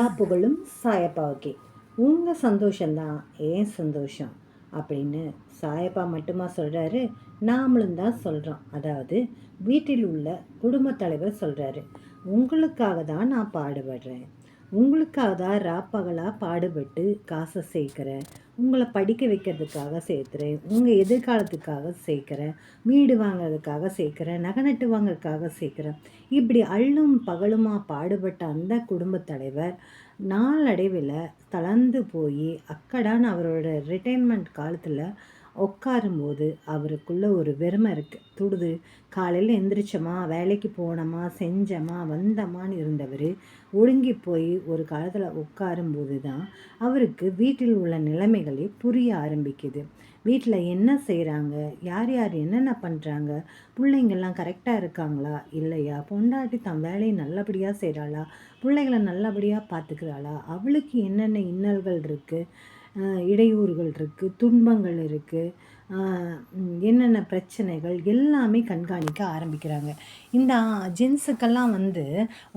எல்லா புகழும் சாயப்பாவுக்கே. உங்கள் சந்தோஷம்தான் ஏன் சந்தோஷம் அப்படின்னு சாயப்பா மட்டுமா சொல்கிறாரு, நாமளும் தான் சொல்கிறோம். அதாவது வீட்டில் உள்ள குடும்பத் தலைவர் சொல்கிறாரு, உங்களுக்காக தான் நான் பாடுபடுறேன், உங்களுக்காக தான் ராப்பகலாக பாடுபட்டு காசை சேர்க்குறேன், உங்களை படிக்க வைக்கிறதுக்காக சேர்த்துறேன், உங்கள் எதிர்காலத்துக்காக சேர்க்குறேன், வீடு வாங்கிறதுக்காக சேர்க்குறேன், நகை நட்டு வாங்கிறதுக்காக சேர்க்குறேன். இப்படி அள்ளும் பகலுமா பாடுபட்ட அந்த குடும்பத் தலைவர் நாளடைவில் தளர்ந்து போய் அக்கடான்னு அவரோட ரிட்டைர்மெண்ட் காலத்தில் உட்காரும்போது அவருக்குள்ளே ஒரு வெறுமை இருக்குது, துடுது. காலையில் எந்திரிச்சோமா, வேலைக்கு போனோமா, செஞ்சோமா, வந்தோமான்னு இருந்தவர் ஒடுங்கி போய் ஒரு காலத்தில் உட்காரும்போது தான் அவருக்கு வீட்டில் உள்ள நிலைமைகளே புரிய ஆரம்பிக்குது. வீட்டில் என்ன செய்கிறாங்க, யார் யார் என்னென்ன பண்ணுறாங்க, பிள்ளைங்கள்லாம் கரெக்டாக இருக்காங்களா இல்லையா, பொண்டாட்டி தன் வேலையை நல்லபடியாக செய்கிறாளா, பிள்ளைகளை நல்லபடியாக பார்த்துக்கிறாளா, அவளுக்கு என்னென்ன இன்னல்கள் இருக்குது, இடையூறுகள் இருக்குது, துன்பங்கள் இருக்குது, என்னென்ன பிரச்சனைகள் எல்லாமே கண்காணிக்க ஆரம்பிக்கிறாங்க. இந்த ஜென்ஸுக்கெல்லாம்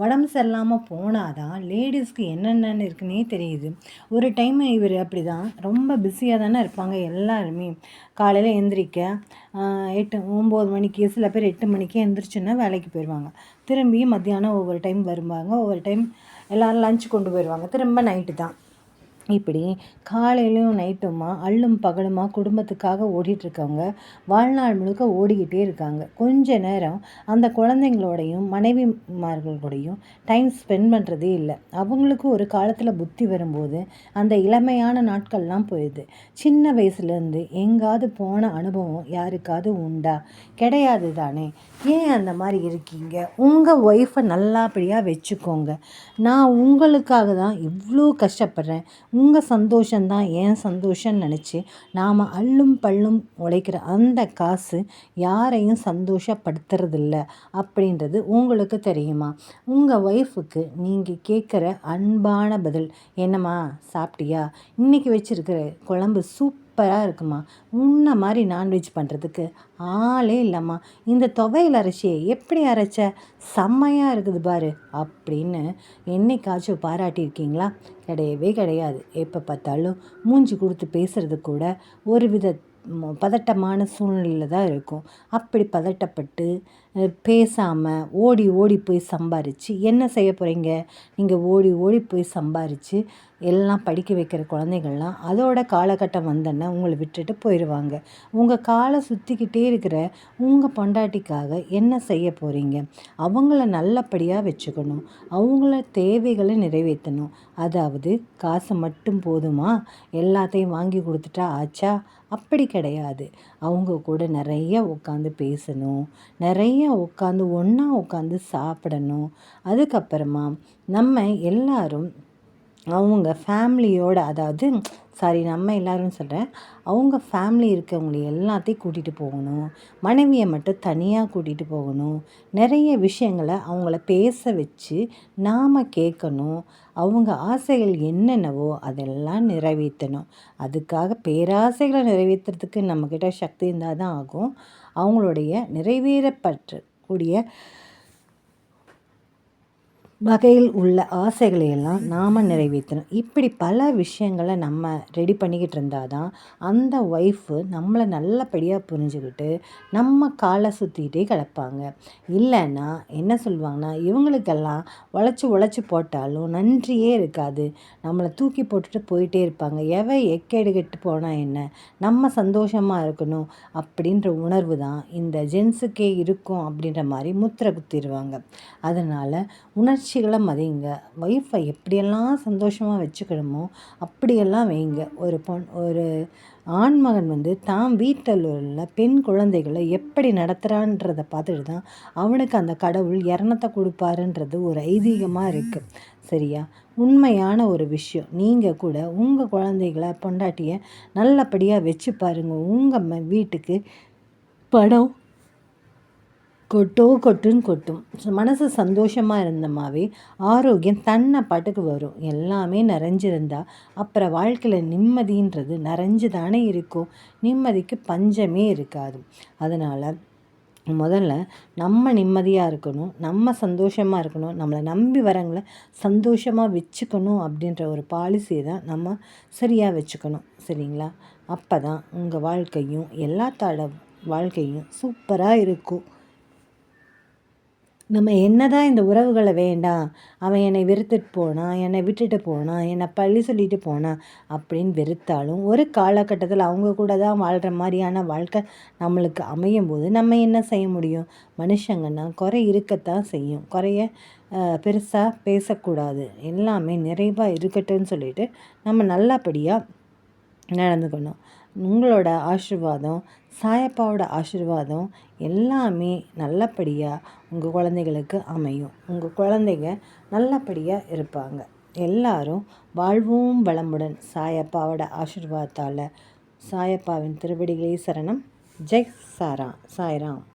உடம்பு சரியில்லாமல் போனால் தான் லேடிஸ்க்கு என்னென்னு இருக்குன்னே தெரியுது. ஒரு டைம் இவர் அப்படி தான் ரொம்ப பிஸியாக தானே இருப்பாங்க எல்லாருமே. காலையில் எந்திரிக்க 8-9 மணிக்கு, சில பேர் 8 மணிக்கே எந்திரிச்சுன்னா வேலைக்கு போயிடுவாங்க. திரும்பி மத்தியானம் ஒவ்வொரு டைம் வருவாங்க, ஒவ்வொரு டைம் எல்லோரும் லஞ்ச் கொண்டு போயிடுவாங்க, திரும்ப நைட்டு தான். இப்படி காலையிலையும் நைட்டுமா அள்ளும் பகலுமா குடும்பத்துக்காக ஓடிட்டுருக்கவங்க வாழ்நாள் முழுக்க ஓடிக்கிட்டே இருக்காங்க. கொஞ்ச நேரம் அந்த குழந்தைங்களோடையும் மனைவிமார்களோடையும் டைம் ஸ்பெண்ட் பண்ணுறதே இல்லை. அவங்களுக்கு ஒரு காலத்தில் புத்தி வரும்போது அந்த இளமையான நாட்கள்லாம் போயிடுது. சின்ன வயசுலேருந்து எங்காவது போன அனுபவம் யாருக்காவது உண்டா? கிடையாது தானே. ஏன் அந்த மாதிரி இருக்கீங்க? உங்கள் ஒய்ஃபை நல்லபடியாக வச்சுக்கோங்க. நான் உங்களுக்காக தான் இவ்வளோ கஷ்டப்படுறேன், உங்கள் சந்தோஷந்தான் ஏன் சந்தோஷம்னு நினச்சி நாம் அள்ளும் பள்ளும் உழைக்கிற அந்த காசு யாரையும் சந்தோஷப்படுத்துறதில்ல அப்படின்றது உங்களுக்கு தெரியுமா? உங்கள் ஒய்ஃபுக்கு நீங்கள் கேட்குற அன்பான பதில் என்னம்மா சாப்பிட்டியா, இன்றைக்கி வச்சுருக்கிற குழம்பு சூப்பராக இருக்குமா, உன்ன மாதிரி நான்வெஜ் பண்ணுறதுக்கு ஆளே இல்லைம்மா, இந்த துவையல் அரைச்சியை எப்படி அரைச்ச, செம்மையாக இருக்குது பாரு அப்படின்னு என்னைக்காச்சும் பாராட்டியிருக்கீங்களா? கிடையவே கிடையாது. எப்போ பார்த்தாலும் மூஞ்சி கொடுத்து பேசுகிறது கூட ஒரு வித பதட்டமான சூழ்நிலையில் தான் இருக்கும். அப்படி பதட்டப்பட்டு பேசாமல் ஓடி ஓடி போய் சம்பாரித்து என்ன செய்ய போகிறீங்க? நீங்கள் ஓடி ஓடி போய் சம்பாரித்து எல்லாம் படிக்க வைக்கிற குழந்தைகள்லாம் அதோட காலகட்டம் வந்தோன்னா உங்களை விட்டுட்டு போயிடுவாங்க. உங்கள் காலை சுற்றிக்கிட்டே இருக்கிற உங்கள் பொண்டாட்டிக்காக என்ன செய்ய போகிறீங்க? அவங்கள நல்லபடியாக வச்சுக்கணும், அவங்கள தேவைகளை நிறைவேற்றணும். அதாவது காசு மட்டும் போதுமா, எல்லாத்தையும் வாங்கி கொடுத்துட்டா ஆச்சா? அப்படி கிடையாது. அவங்க கூட நிறைய உட்காந்து பேசணும், நிறைய உட்காந்து ஒன்றா உட்காந்து சாப்பிடணும். அதுக்கப்புறமா நம்ம எல்லாரும் அவங்க ஃபேமிலியோடு, அதாவது நம்ம எல்லோரும் சொல்கிறேன், அவங்க ஃபேமிலி இருக்கவங்களை எல்லாத்தையும் கூட்டிகிட்டு போகணும். மனைவியை மட்டும் தனியாக கூட்டிகிட்டு போகணும். நிறைய விஷயங்களை அவங்கள பேச வச்சு நாம் கேட்கணும். அவங்க ஆசைகள் என்னென்னவோ அதெல்லாம் நிறைவேற்றணும். அதுக்காக பேராசைகளை நிறைவேற்றுறதுக்கு நம்மக்கிட்ட சக்தி இருந்தால் தான் ஆகும். அவங்களுடைய நிறைவேறப்படக்கூடிய வகையில் உள்ள ஆசைகளையெல்லாம் நாம் நிறைவேற்றணும். இப்படி பல விஷயங்களை நம்ம ரெடி பண்ணிக்கிட்டு இருந்தால் தான் அந்த ஒய்ஃபு நம்மளை நல்லபடியாக புரிஞ்சுக்கிட்டு நம்ம காலை சுற்றிக்கிட்டே கிடப்பாங்க. இல்லைன்னா என்ன சொல்லுவாங்கன்னா, இவங்களுக்கெல்லாம் உழைச்சி போட்டாலும் நன்றியே இருக்காது, நம்மளை தூக்கி போட்டுட்டு போயிட்டே இருப்பாங்க, எக்கேடு கெட்டு போனால் என்ன, நம்ம சந்தோஷமாக இருக்கணும் அப்படின்ற உணர்வு தான் இந்த ஜென்ஸுக்கே இருக்கும் அப்படின்ற மாதிரி முத்திரை குத்திடுவாங்க. அதனால் உணர்ச்சிகளை மதிங்க. ஒய்ஃபை எப்படியெல்லாம் சந்தோஷமாக வச்சுக்கணுமோ அப்படியெல்லாம் வைங்க. ஒரு ஆண்மகன் தான் வீட்டில் உள்ள பெண் குழந்தைகளை எப்படி நடத்துகிறான்றதை பார்த்துட்டு தான் அவனுக்கு அந்த கடவுள் இரணத்தை கொடுப்பாருன்றது ஒரு ஐதீகமாக இருக்குது. சரியா? உண்மையான ஒரு விஷயம். நீங்கள் கூட உங்கள் குழந்தைகளை பொண்டாட்டியை நல்லபடியாக வச்சு பாருங்கள். உங்கள் வீட்டுக்கு படம் கொட்டுன்னு கொட்டும். மனசு சந்தோஷமாக இருந்தமாவே ஆரோக்கியம் தன்னை பாட்டுக்கு வரும். எல்லாமே நிறைஞ்சிருந்தா அப்புறம் வாழ்க்கையில் நிம்மதின்றது நிறைஞ்சு தானே இருக்கும். நிம்மதிக்கு பஞ்சமே இருக்காது. அதனால் முதல்ல நம்ம நிம்மதியாக இருக்கணும், நம்ம சந்தோஷமாக இருக்கணும், நம்மளை நம்பி வரவங்கள சந்தோஷமாக வச்சுக்கணும் அப்படின்ற ஒரு பாலிசியை தான் நம்ம சரியாக வச்சுக்கணும். சரிங்களா? அப்போ தான் உங்கள் வாழ்க்கையும் எல்லாத்தோட வாழ்க்கையும் சூப்பராக இருக்கும். நம்ம என்னதான் இந்த உறவுகளை வேண்டாம், அவன் என்னை வெறுத்துட்டு போனான், என்னை விட்டுட்டு போனான், என்னை பழி சொல்லிட்டு போனான் அப்படின்னு வெறுத்தாலும் ஒரு காலகட்டத்தில் அவங்க கூட தான் வாழ்கிற மாதிரியான வாழ்க்கை நம்மளுக்கு அமையும் போது நம்ம என்ன செய்ய முடியும்? மனுஷங்கன்னா குறை இருக்கத்தான் செய்யும். குறைய பெருசாக பேசக்கூடாது, எல்லாமே நிறைவாக இருக்கட்டும்னு சொல்லிட்டு நம்ம நல்லபடியாக நடந்துக்கணும். உங்களோட ஆசீர்வாதம், சாயப்பாவோட ஆசீர்வாதம் எல்லாமே நல்லபடியாக உங்கள் குழந்தைகளுக்கு அமையும். உங்கள் குழந்தைங்க நல்லபடியாக இருப்பாங்க. எல்லாரும் வாழ்வும் வளமுடன் சாயப்பாவோட ஆசீர்வாதத்தால். சாயப்பாவின் திருவடிகளே சரணம். ஜெய் சாய்ராம்.